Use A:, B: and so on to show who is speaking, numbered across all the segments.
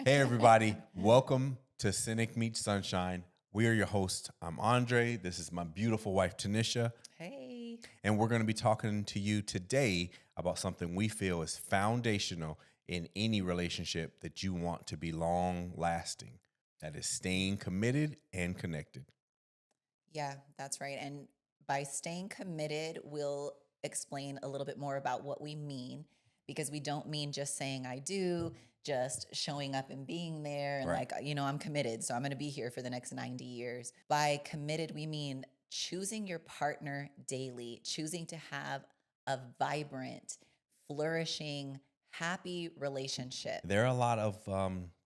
A: Hey, everybody. Welcome to Cynic Meets Sunshine. We are your hosts. I'm Andre. This is my beautiful wife, Tanisha.
B: Hey.
A: And we're going to be talking to you today about something we feel is foundational in any relationship that you want to be long lasting. That is staying committed and connected.
B: Yeah, that's right. And by staying committed, we'll explain a little bit more about what we mean because we don't mean just saying I do, just showing up and being there and
A: Right.
B: I'm committed, so I'm going to be here for the next 90 years. By committed, we mean choosing your partner daily, choosing to have a vibrant, flourishing, happy relationship.
A: There are a lot of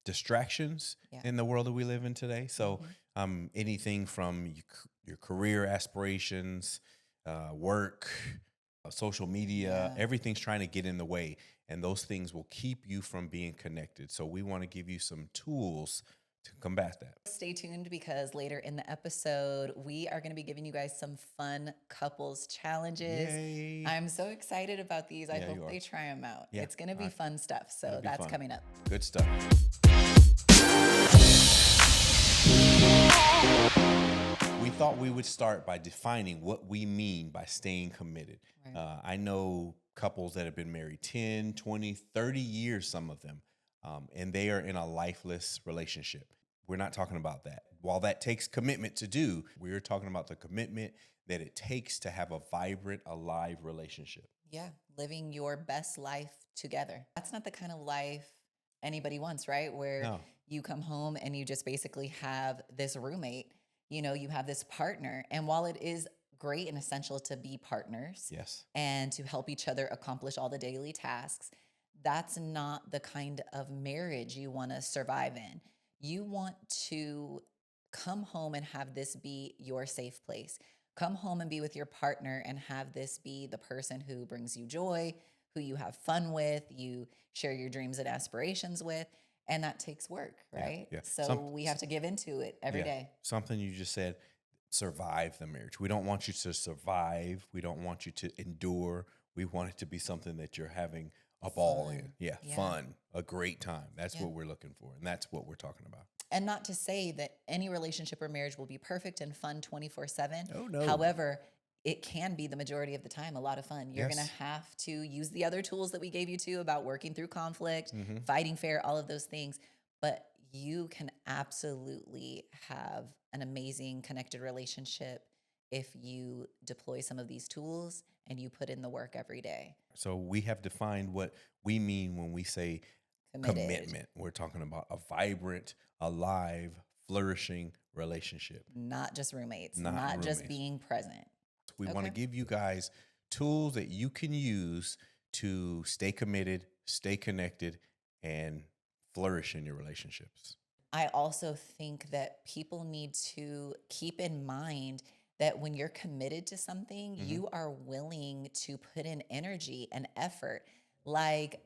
A: distractions
B: Yeah.
A: in the world that we live in today. So
B: Mhm.
A: anything from your career aspirations, work, social media,
B: Yeah.
A: everything's trying to get in the way. And those things will keep you from being connected. So we want to give you some tools to combat that.
B: Stay tuned because later in the episode, we are going to be giving you guys some fun couples challenges.
A: Yay.
B: I'm so excited about these. I
A: Yeah, you
B: hope
A: are.
B: they try them out.
A: Yeah.
B: It's going to be fun stuff.
A: It'll
B: So
A: be
B: that's
A: fun.
B: coming up.
A: Good stuff. We thought we would start by defining what we mean by staying committed.
B: Right.
A: I know couples that have been married 10, 20, 30 years, some of them, and they are in a lifeless relationship. We're not talking about that. While that takes commitment to do, we're talking about the commitment that it takes to have a vibrant, alive relationship.
B: Yeah. Living your best life together. That's not the kind of life anybody wants, right? Where
A: No.
B: you come home and you just basically have this roommate, you have this partner. And while it is great and essential to be partners,
A: Yes.
B: and to help each other accomplish all the daily tasks, that's not the kind of marriage you want to survive in. You want to come home and have this be your safe place. Come home and be with your partner and have this be the person who brings you joy, who you have fun with, you share your dreams and aspirations with. And that takes work, right?
A: Yeah.
B: So we have to give into it every day.
A: Something you just said, survive the marriage. We don't want you to survive. We don't want you to endure. We want it to be something that you're having a ball in.
B: Fun.
A: Yeah,
B: Yeah.
A: fun, a great time. That's
B: Yeah.
A: what we're looking for. And that's what we're talking about.
B: And not to say that any relationship or marriage will be perfect and fun 24/7.
A: Oh, no.
B: However, it can be the majority of the time a lot of fun. You're
A: Yes.
B: going to have to use the other tools that we gave you to about working through conflict,
A: Mhm.
B: fighting fair, all of those things. But you can absolutely have an amazing connected relationship if you deploy some of these tools and you put in the work every day.
A: So we have defined what we mean when we say
B: Committed.
A: commitment. We're talking about a vibrant, alive, flourishing relationship.
B: Not just roommates,
A: Not
B: not just
A: roommates.
B: being present.
A: We want to
B: Okay.
A: give you guys tools that you can use to stay committed, stay connected, and flourish in your relationships.
B: I also think that people need to keep in mind that when you're committed to something, you are willing to put in energy and effort. Like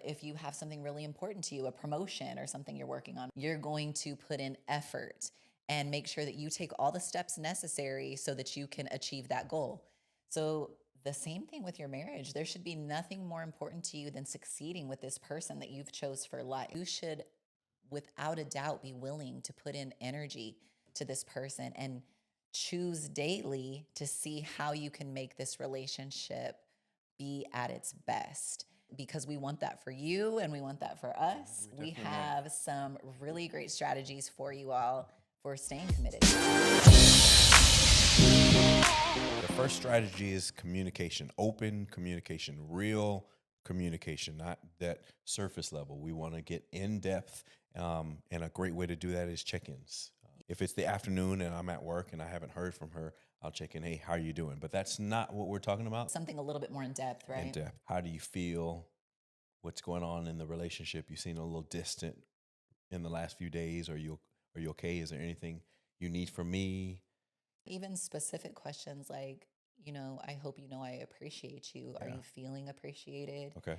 B: if you have something really important to you, a promotion or something you're working on, you're going to put in effort and make sure that you take all the steps necessary so that you can achieve that goal. So, the same thing with your marriage. There should be nothing more important to you than succeeding with this person that you've chose for life. You should without a doubt be willing to put in energy to this person and choose daily to see how you can make this relationship be at its best because we want that for you and we want that for us.
A: We
B: We
A: definitely
B: have some really great strategies for you all for staying committed.
A: The first strategy is communication, open communication, real communication, not that surface level. We want to get in depth, and a great way to do that is check ins. If it's the afternoon and I'm at work and I haven't heard from her, I'll check in. Hey, how are you doing? But that's not what we're talking about.
B: Something a little bit more in depth, right?
A: In depth. How do you feel? What's going on in the relationship? You seem a little distant in the last few days. Are you okay? Is there anything you need from me?
B: Even specific questions like, I hope you know I appreciate you. Are
A: Yeah.
B: you feeling appreciated?
A: Okay.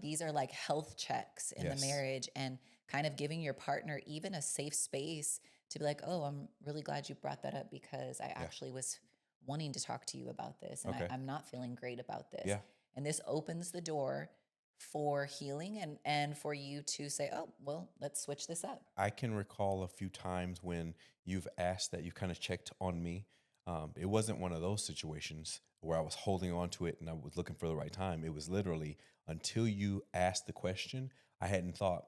B: These are like health checks in
A: Yes.
B: the marriage and kind of giving your partner even a safe space to be like, oh, I'm really glad you brought that up because I actually was wanting to talk to you about this and
A: Okay.
B: I'm not feeling great about this.
A: Yeah.
B: And this opens the door for healing and for you to say, oh, well, let's switch this up.
A: I can recall a few times when you've asked that you kind of checked on me. It wasn't one of those situations where I was holding on to it and I was looking for the right time. It was literally until you asked the question, I hadn't thought,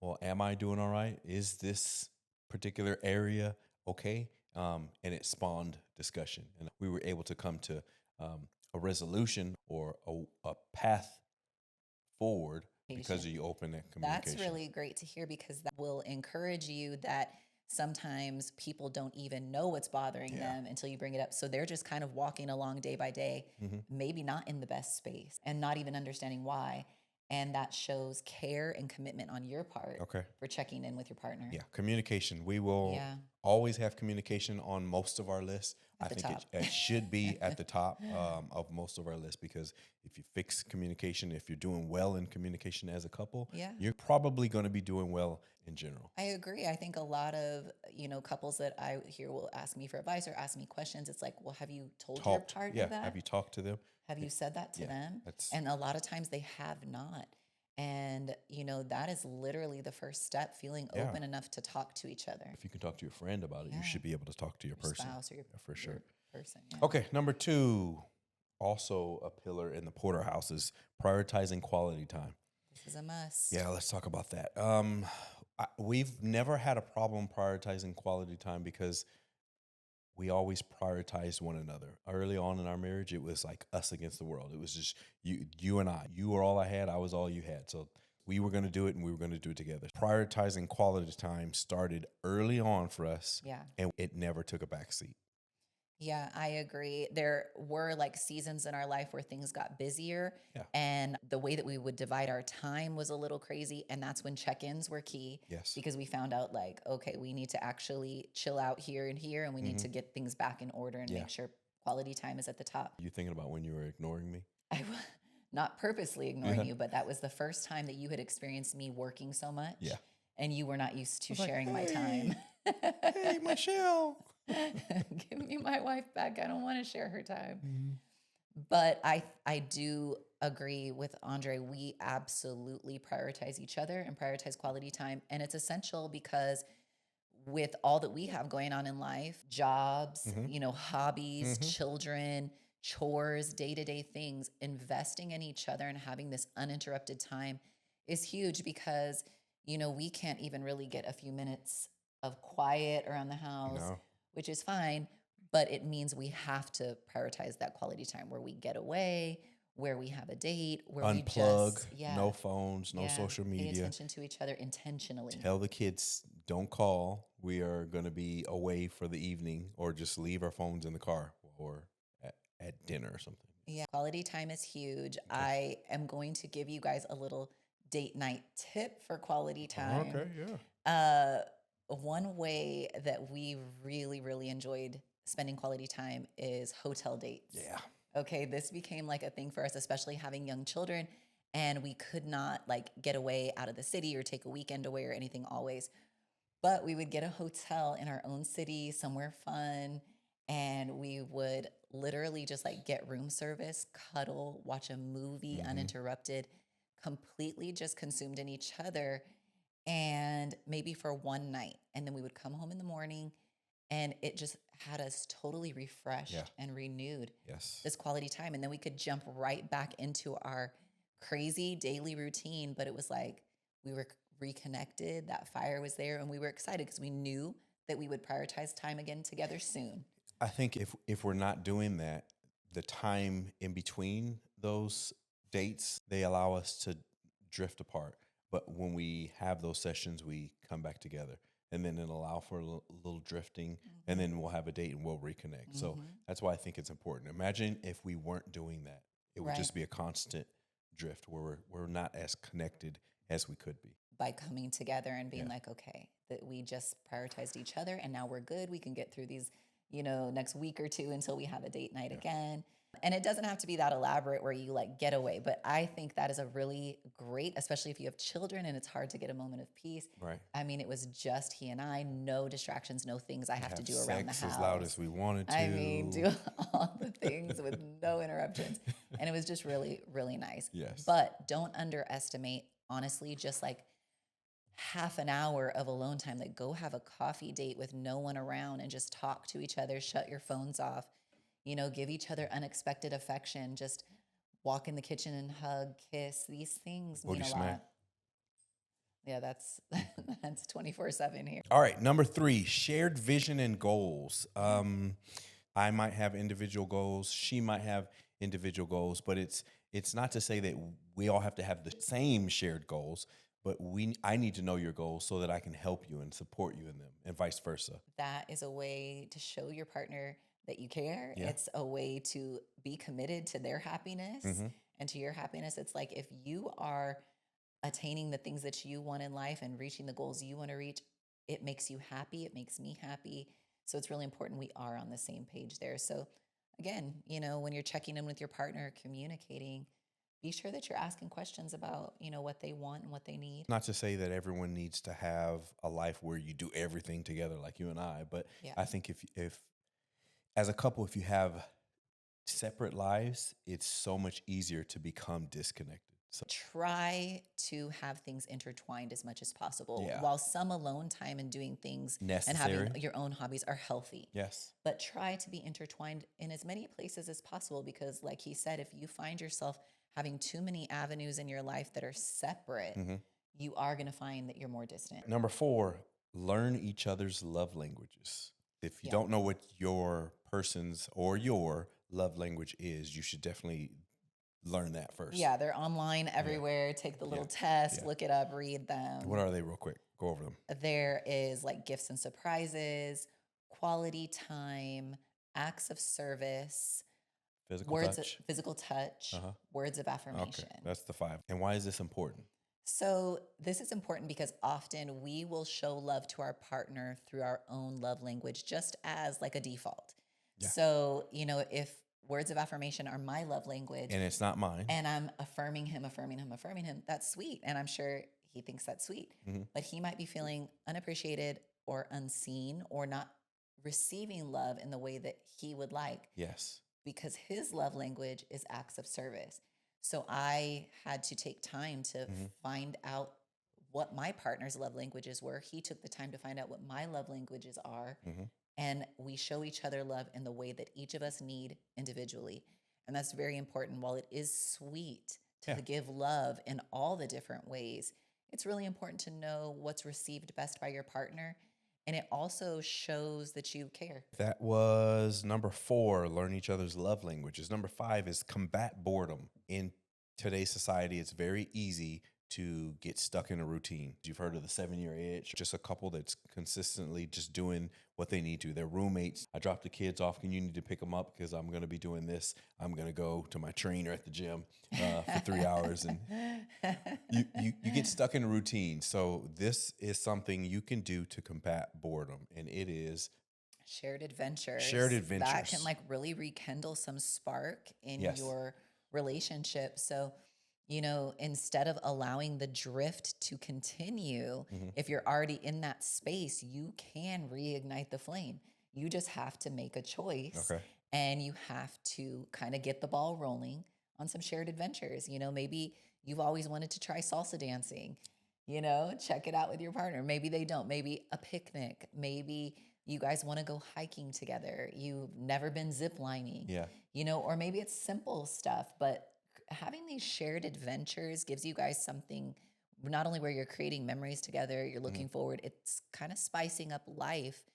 A: well, am I doing all right? Is this particular area okay? And it spawned discussion. And we were able to come to a resolution or a path forward because of you open that
B: That's
A: communication.
B: really great to hear because that will encourage you that sometimes people don't even know what's bothering
A: Yeah.
B: them until you bring it up. So they're just kind of walking along day by day, maybe not in the best space and not even understanding why. And that shows care and commitment on your part
A: Okay.
B: for checking in with your partner.
A: Yeah, communication. We will
B: Yeah.
A: always have communication on most of our lists.
B: At
A: I
B: the
A: think
B: top.
A: it should be at the top of most of our lists because if you fix communication, if you're doing well in communication as a couple,
B: Yeah.
A: you're probably going to be doing well in general.
B: I agree. I think a lot of, couples that I hear will ask me for advice or ask me questions. It's like, well, have you told your
A: Talked.
B: partner
A: Yeah.
B: that?
A: Have you talked to them?
B: Have you said that to
A: Yeah.
B: them?
A: That's
B: And a lot of times they have not. And, that is literally the first step, feeling
A: Yeah.
B: open enough to talk to each other,
A: if you can talk to your friend about it, you
B: Yeah.
A: should be able to talk to your
B: your
A: person.
B: spouse or your,
A: Yeah, for sure.
B: your person. Yeah.
A: Okay, number 2, also a pillar in the Porterhouse is prioritizing quality time.
B: This is a must.
A: Yeah, let's talk about that. We've never had a problem prioritizing quality time because we always prioritized one another. Early on in our marriage, it was like us against the world. It was just you and I. You were all I had, I was all you had. So we were going to do it and we were going to do it together. Prioritizing quality time started early on for us,
B: Yeah.
A: and it never took a backseat.
B: Yeah, I agree. There were like seasons in our life where things got busier
A: Yeah.
B: and the way that we would divide our time was a little crazy. And that's when check-ins were key.
A: Yes.
B: Because we found out like, okay, we need to actually chill out here and here and we need to get things back in order and
A: Yeah.
B: make sure quality time is at the top.
A: You thinking about when you were ignoring me?
B: I was not purposely ignoring you, but that was the first time that you had experienced me working so much.
A: Yeah.
B: And you were not used to
A: I was like,
B: sharing my time.
A: Hey, Michelle.
B: Give me my wife back. I don't want to share her time. But I do agree with Andre. We absolutely prioritize each other and prioritize quality time. And it's essential because with all that we have going on in life, jobs, hobbies, children, chores, day-to-day things, investing in each other and having this uninterrupted time is huge because, we can't even really get a few minutes of quiet around the house,
A: No.
B: which is fine, but it means we have to prioritize that quality time where we get away, where we have a date, where we
A: Unplug,
B: just,
A: no phones, no
B: yeah,
A: social
B: pay
A: media.
B: attention to each other intentionally.
A: Tell the kids, don't call. We are going to be away for the evening, or just leave our phones in the car or at dinner or something.
B: Yeah, quality time is huge. I am going to give you guys a little date night tip for quality time.
A: Okay, yeah.
B: One way that we really, really enjoyed spending quality time is hotel dates.
A: Yeah.
B: Okay, this became like a thing for us, especially having young children, and we could not like get away out of the city or take a weekend away or anything always. But we would get a hotel in our own city, somewhere fun, and we would literally just like get room service, cuddle, watch a movie uninterrupted, completely just consumed in each other, and maybe for one night. And then we would come home in the morning and it just had us totally refreshed
A: Yeah.
B: and renewed
A: Yes.
B: this quality time. And then we could jump right back into our crazy daily routine. But it was like we were reconnected, that fire was there, and we were excited because we knew that we would prioritize time again together soon.
A: I think if we're not doing that, the time in between those dates, they allow us to drift apart. But when we have those sessions, we come back together, and then it'll allow for a little drifting, and then we'll have a date and we'll reconnect. So that's why I think it's important. Imagine if we weren't doing that; it would
B: Right.
A: just be a constant drift where we're not as connected as we could be.
B: By coming together and being
A: Yeah.
B: like, okay, that we just prioritized each other and now we're good. We can get through these, next week or two until we have a date night again. And it doesn't have to be that elaborate where you like get away, but I think that is a really great, especially if you have children and it's hard to get a moment of peace.
A: Right.
B: I mean, it was just he and I, no distractions, no things I have to
A: Have
B: do around the
A: sex as loud
B: house.
A: as we wanted
B: I mean,
A: to.
B: do all the things with no interruptions. And it was just really, really nice.
A: Yes.
B: But don't underestimate, honestly, just like half an hour of alone time. Like go have a coffee date with no one around and just talk to each other, shut your phones off, give each other unexpected affection, just walk in the kitchen and hug, kiss. These things mean
A: Booty
B: a
A: smack.
B: lot. Yeah, that's that's 24/7 here.
A: All right, number 3, shared vision and goals. I might have individual goals. She might have individual goals, but it's not to say that we all have to have the same shared goals. But I need to know your goals so that I can help you and support you in them, and vice versa.
B: That is a way to show your partner that you care.
A: Yeah.
B: It's a way to be committed to their happiness and to your happiness. It's like if you are attaining the things that you want in life and reaching the goals you want to reach, it makes you happy. It makes me happy. So it's really important we are on the same page there. So again, when you're checking in with your partner, communicating, be sure that you're asking questions about, what they want and what they need.
A: Not to say that everyone needs to have a life where you do everything together like you and I, but
B: Yeah.
A: I think if as a couple, if you have separate lives, it's so much easier to become disconnected. So
B: Try to have things intertwined as much as possible.
A: Yeah.
B: While some alone time and doing things and
A: Necessary.
B: having your own hobbies are healthy.
A: Yes.
B: But try to be intertwined in as many places as possible because, like he said, if you find yourself having too many avenues in your life that are separate, you are going to find that you're more distant.
A: Number 4, learn each other's love languages. If you
B: Yeah.
A: don't know what your person's or your love language is, you should definitely learn that first.
B: Yeah, they're online everywhere. Take the little test,
A: Yeah.
B: look it up, read them.
A: What are they real quick? Go over them.
B: There is like gifts and surprises, quality time, acts of service, physical touch, words of affirmation.
A: Okay, that's the 5. And why is this important?
B: So this is important because often we will show love to our partner through our own love language, just as like a default.
A: Yeah.
B: So, if words of affirmation are my love language
A: And it's not mine.
B: and I'm affirming him, that's sweet. And I'm sure he thinks that's sweet, but he might be feeling unappreciated or unseen or not receiving love in the way that he would like.
A: Yes.
B: Because his love language is acts of service. So I had to take time to find out what my partner's love languages were. He took the time to find out what my love languages are. And we show each other love in the way that each of us need individually. And that's very important. While it is sweet to give love in all the different ways, it's really important to know what's received best by your partner. And it also shows that you care.
A: That was number 4, learn each other's love languages. Number 5 is combat boredom. In today's society, it's very easy to get stuck in a routine. You've heard of the 7-year itch, just a couple that's consistently just doing what they need to. They're roommates. I dropped the kids off. Can you need to pick them up because I'm going to be doing this. I'm going to go to my trainer at the gym for 3 hours. And you get stuck in a routine. So this is something you can do to combat boredom. And it is
B: shared adventures. That can like really rekindle some spark in your relationship. So instead of allowing the drift to continue, if you're already in that space, you can reignite the flame. You just have to make a choice.
A: Okay.
B: And you have to kind of get the ball rolling on some shared adventures. Maybe you've always wanted to try salsa dancing, check it out with your partner. Maybe they don't. Maybe a picnic. Maybe you guys want to go hiking together. You've never been zip lining.
A: Yeah.
B: Or maybe it's simple stuff, but having these shared adventures gives you guys something, not only where you're creating memories together, you're looking forward, it's kind of spicing up life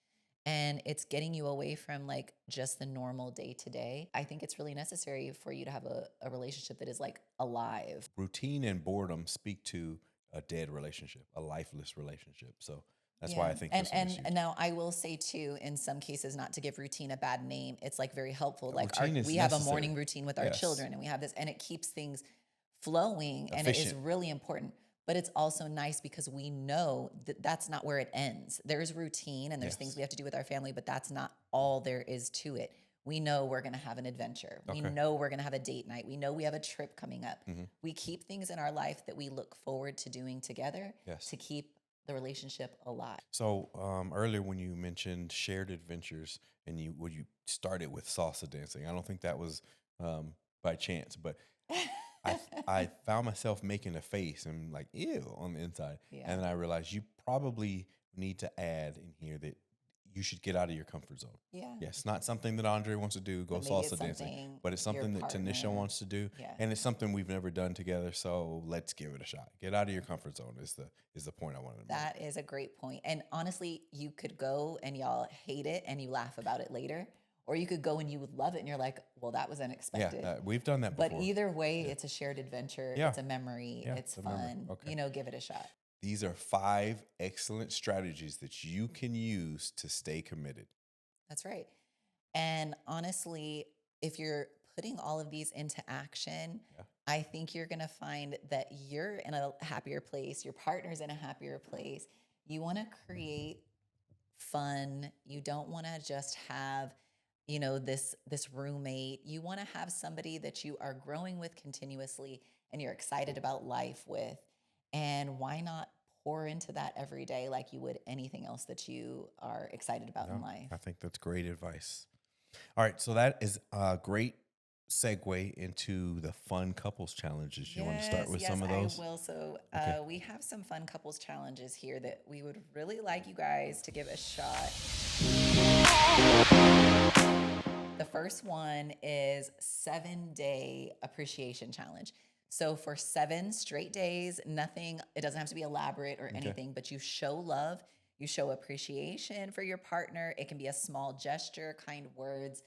B: and it's getting you away from like just the normal day to day. I think it's really necessary for you to have a relationship that is like alive.
A: Routine and boredom speak to a dead relationship, a lifeless relationship. So that's why I think this one is
B: and now I will say too, in some cases, not to give routine a bad name, it's like very helpful. Like we have a morning routine with our children and we have this, and it keeps things flowing and it is really important. But it's also nice because we know that that's not where it ends. There's routine and there's things we have to do with our family, but that's not all there is to it. we know we're going to have an adventure. We
A: Okay.
B: know we're going to have a date night. We know we have a trip coming up.
A: Mm-hmm.
B: We keep things in our life that we look forward to doing together
A: Yes.
B: to keep the relationship alive.
A: So earlier when you mentioned shared adventures and you started with salsa dancing, I don't think that was by chance, but I found myself making a face and like ew on the inside,
B: Yeah.
A: and then I realized you probably need to add in here that you should get out of your comfort zone.
B: Yeah.
A: Yes, not something that Andre wants to do, go
B: But maybe it's
A: salsa dancing,
B: something
A: but it's
B: your
A: something that Tanisha
B: partner-
A: wants to do,
B: Yeah.
A: and it's something we've never done together. So let's give it a shot. Get out of your comfort zone is the point I wanted to make.
B: That is a great point. And honestly, you could go and y'all hate it and you laugh about it later. Or you could go and you would love it and you're like, well, that was unexpected.
A: Yeah, we've done that before.
B: But either way, it's a shared adventure.
A: Yeah.
B: It's a memory.
A: Yeah,
B: it's
A: it's a memory.
B: fun.
A: Okay.
B: Give it a shot.
A: These are 5 excellent strategies that you can use to stay committed.
B: That's right. And honestly, if you're putting all of these into action, I think you're going to find that you're in a happier place. Your partner's in a happier place. You want to create fun. You don't want to just have, this roommate. You want to have somebody that you are growing with continuously and you're excited about life with. And why not pour into that every day like you would anything else that you are excited about in life?
A: I think that's great advice. All right, so that is a great segue into the fun couples challenges. You want to start with some of those?
B: I will. So we have some fun couples challenges here that we would really like you guys to give a shot. The first one is 7-day appreciation challenge. So for 7 straight days, nothing, it doesn't have to be elaborate or anything, but you show love, you show appreciation for your partner. It can be a small gesture, kind words,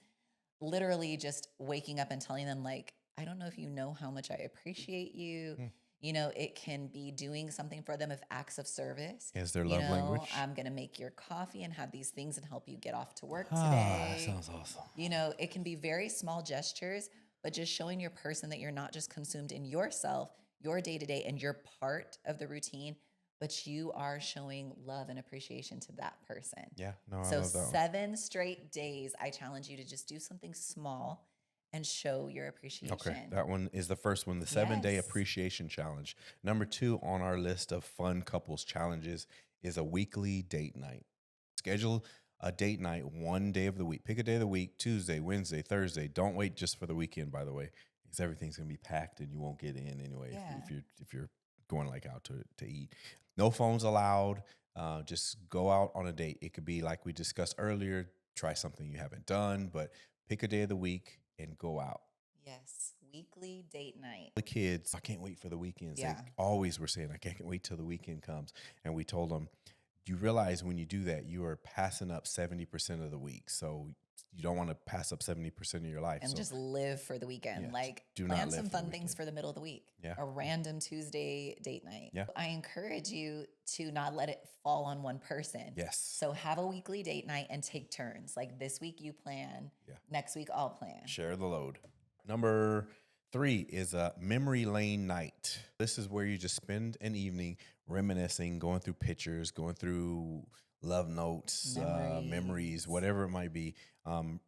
B: literally just waking up and telling them like, I don't know if you know how much I appreciate you. It can be doing something for them of acts of service.
A: Is their love language?
B: I'm going to make your coffee and have these things and help you get off to work today.
A: That sounds awesome.
B: It can be very small gestures, but just showing your person that you're not just consumed in yourself, your day-to-day, and you're part of the routine, but you are showing love and appreciation to that person.
A: Yeah, no, I
B: So
A: love that one.
B: 7 straight days, I challenge you to just do something small and show your appreciation.
A: Okay, that one is the first one, the 7-day
B: Yes.
A: appreciation challenge. Number 2 on our list of fun couples challenges is a weekly date night. Schedule a date night one day of the week. Pick a day of the week, Tuesday, Wednesday, Thursday. Don't wait just for the weekend, by the way, because everything's gonna be packed and you won't get in anyway if you're going like out to eat. No phones allowed. Just go out on a date. It could be like we discussed earlier. Try something you haven't done, but pick a day of the week and go out.
B: Yes, weekly date night.
A: The kids, I can't wait for the weekends.
B: Yeah.
A: They always were saying, I can't wait till the weekend comes. And we told them, you realize when you do that, you are passing up 70% of the week. So you don't want to pass up 70% of your life.
B: And
A: so
B: just live for the weekend.
A: Yeah,
B: Like
A: do not
B: plan
A: live
B: some
A: for the
B: fun things
A: weekend.
B: for the middle of the week.
A: Yeah.
B: A random Tuesday date night.
A: Yeah.
B: I encourage you to not let it fall on one person.
A: Yes.
B: So have a weekly date night and take turns. Like this week you plan.
A: Yeah.
B: Next week I'll plan.
A: Share the load. Number 3 is a memory lane night. This is where you just spend an evening reminiscing, going through pictures, going through love notes, memories, whatever it might be.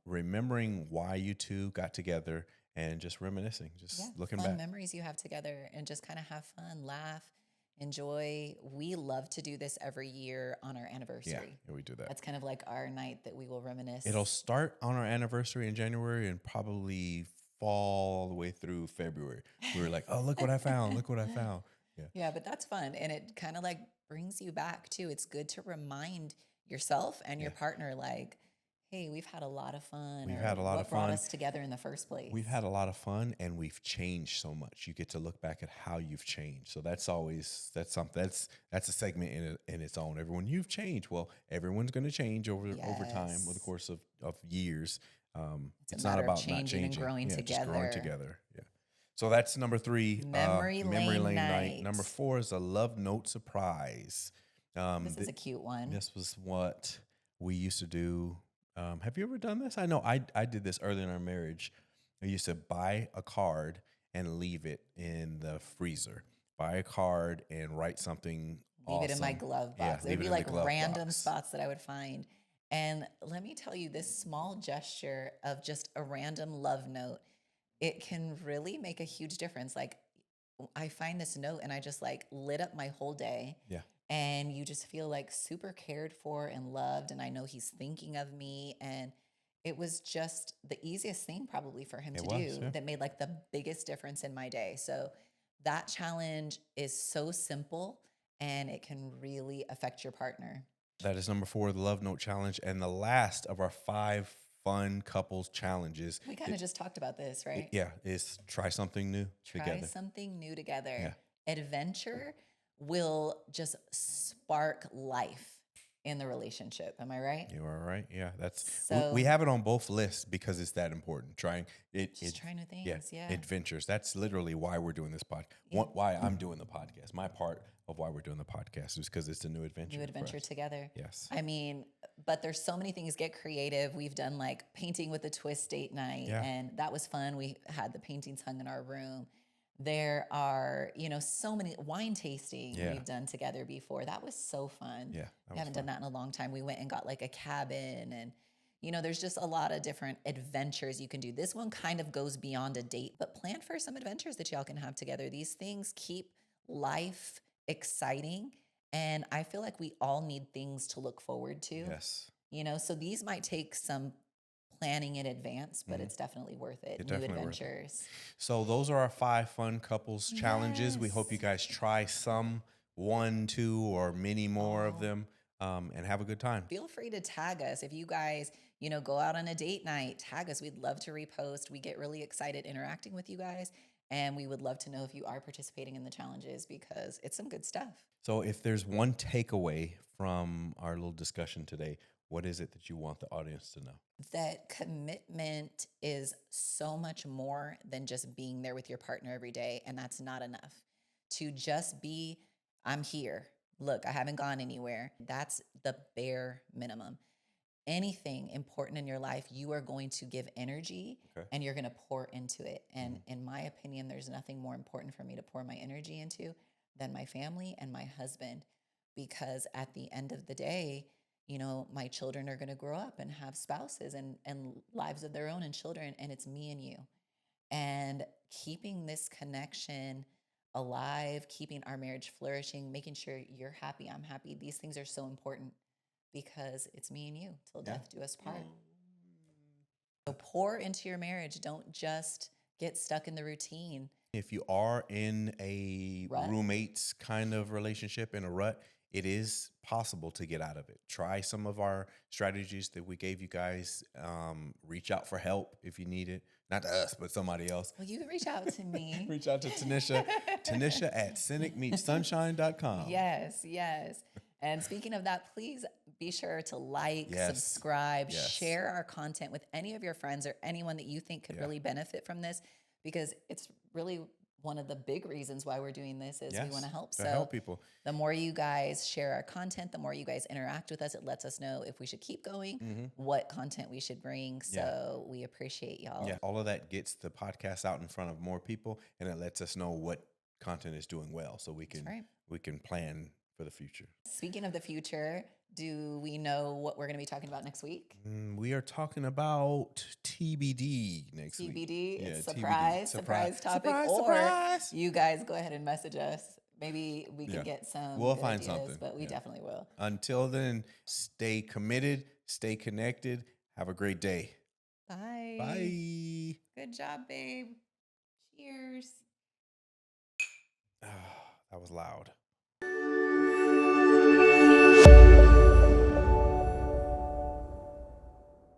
A: Remembering why you two got together and just reminiscing, just looking
B: fun
A: back.
B: memories you have together and just kind of have fun, laugh, enjoy. We love to do this every year on our anniversary.
A: Yeah, we do that.
B: That's kind of like our night that we will reminisce.
A: It'll start on our anniversary in January and probably fall all the way through February. We were like, oh, look what I found. Look what I found. Yeah.
B: Yeah, but that's fun. And it kind of like brings you back too. It's good to remind yourself and your partner, like, hey, we've had a lot of fun.
A: We've had a lot of
B: what brought
A: fun.
B: us together in the first place.
A: We've had a lot of fun and we've changed so much. You get to look back at how you've changed. So that's something that's a segment in its own. Everyone, you've changed. Well, everyone's going to change over time, over the course of years. It's not about not changing
B: and growing together.
A: Just growing together. Yeah. So that's number 3.
B: Memory lane night.
A: Number 4 is a love note surprise.
B: This is a cute one.
A: This was what we used to do. Have you ever done this? I know I did this early in our marriage. I used to buy a card and leave it in the freezer. Buy a card and write something
B: Leave
A: awesome.
B: it in my glove box.
A: Yeah,
B: It'd be like random spots that I would find. And let me tell you, this small gesture of just a random love note, it can really make a huge difference. Like, I find this note and I just like lit up my whole day.
A: Yeah.
B: And you just feel like super cared for and loved. And I know he's thinking of me. And it was just the easiest thing probably for him
A: It
B: to
A: was.
B: do
A: Yeah.
B: that made like the biggest difference in my day. So that challenge is so simple and it can really affect your partner.
A: That is number 4, the Love Note Challenge. And the last of our 5 fun couples challenges.
B: We kind of just talked about this, right?
A: Yeah, is try something new
B: Try
A: together.
B: something new together.
A: Yeah.
B: Adventure will just spark life in the relationship. Am I right?
A: You are right. Yeah, that's
B: So
A: we have it on both lists because it's that important. Trying it,
B: just try new
A: yeah,
B: things. Yeah.
A: adventures. That's literally why we're doing this podcast.
B: Yeah.
A: Why I'm doing the podcast. My part of why we're doing the podcast is because it's a new adventure.
B: New
A: for
B: adventure
A: us.
B: together.
A: Yes.
B: I mean, but there's so many things. Get creative. We've done like painting with a twist date night,
A: Yeah.
B: and that was fun. We had the paintings hung in our room. There are, so many wine tasting
A: Yeah.
B: we've done together before. That was so fun.
A: Yeah, that
B: We
A: was
B: haven't
A: fun.
B: done that in a long time. We went and got like a cabin, and there's just a lot of different adventures you can do. This one kind of goes beyond a date, but plan for some adventures that y'all can have together. These things keep life exciting, and I feel like we all need things to look forward to.
A: Yes.
B: So these might take some planning in advance, but it's definitely worth it.
A: It's
B: New
A: definitely worth it.
B: adventures.
A: So those are our 5 fun couples challenges. We hope you
B: Yes.
A: guys try some, 1, 2, or many more of
B: Oh.
A: them, and have a good time.
B: Feel free to tag us if you guys, go out on a date night. Tag us. We'd love to repost. We get really excited interacting with you guys, and we would love to know if you are participating in the challenges because it's some good stuff.
A: So if there's one takeaway from our little discussion today, what is it that you want the audience to know?
B: That commitment is so much more than just being there with your partner every day, and that's not enough. To just be, I'm here. Look, I haven't gone anywhere. That's the bare minimum. Anything important in your life, you are going to give energy
A: Okay.
B: and you're going to pour into it. And in my opinion, there's nothing more important for me to pour my energy into than my family and my husband. Because at the end of the day, my children are going to grow up and have spouses and lives of their own and children, and it's me and you. And keeping this connection alive, keeping our marriage flourishing, making sure you're happy, I'm happy. These things are so important because it's me and you till
A: Yeah.
B: death do us part. So pour into your marriage. Don't just get stuck in the routine.
A: If you are in a
B: Rut.
A: roommates kind of relationship, in a rut, it is possible to get out of it. Try some of our strategies that we gave you guys. Reach out for help if you need it. Not to us, but somebody else.
B: Well, you can reach out to me.
A: Reach out to Tanisha. Tanisha at cynicmeetsunshine.com.
B: Yes, yes. And speaking of that, please be sure to like,
A: Yes.
B: subscribe,
A: Yes.
B: share our content with any of your friends or anyone that you think could
A: Yeah.
B: really benefit from this, because it's really one of the big reasons why we're doing this is we
A: Yes,
B: want to help.
A: to
B: So
A: help people.
B: the more you guys share our content, the more you guys interact with us, it lets us know if we should keep going, what content we should bring. So we appreciate y'all.
A: Yeah, all of that gets the podcast out in front of more people, and it lets us know what content is doing well, so we can
B: right.
A: we can plan for the future.
B: Speaking of the future, do we know what we're going to be talking about next week?
A: We are talking about TBD next week.
B: TBD,
A: Yeah,
B: it's
A: TBD.
B: surprise topic.
A: Surprise,
B: or
A: surprise.
B: you guys go ahead and message us. Maybe we can
A: Yeah.
B: get some.
A: We'll
B: good
A: find
B: ideas,
A: something.
B: but we
A: Yeah.
B: definitely will.
A: Until then, stay committed, stay connected. Have a great day.
B: Bye.
A: Bye.
B: Good job, babe. Cheers.
A: That was loud.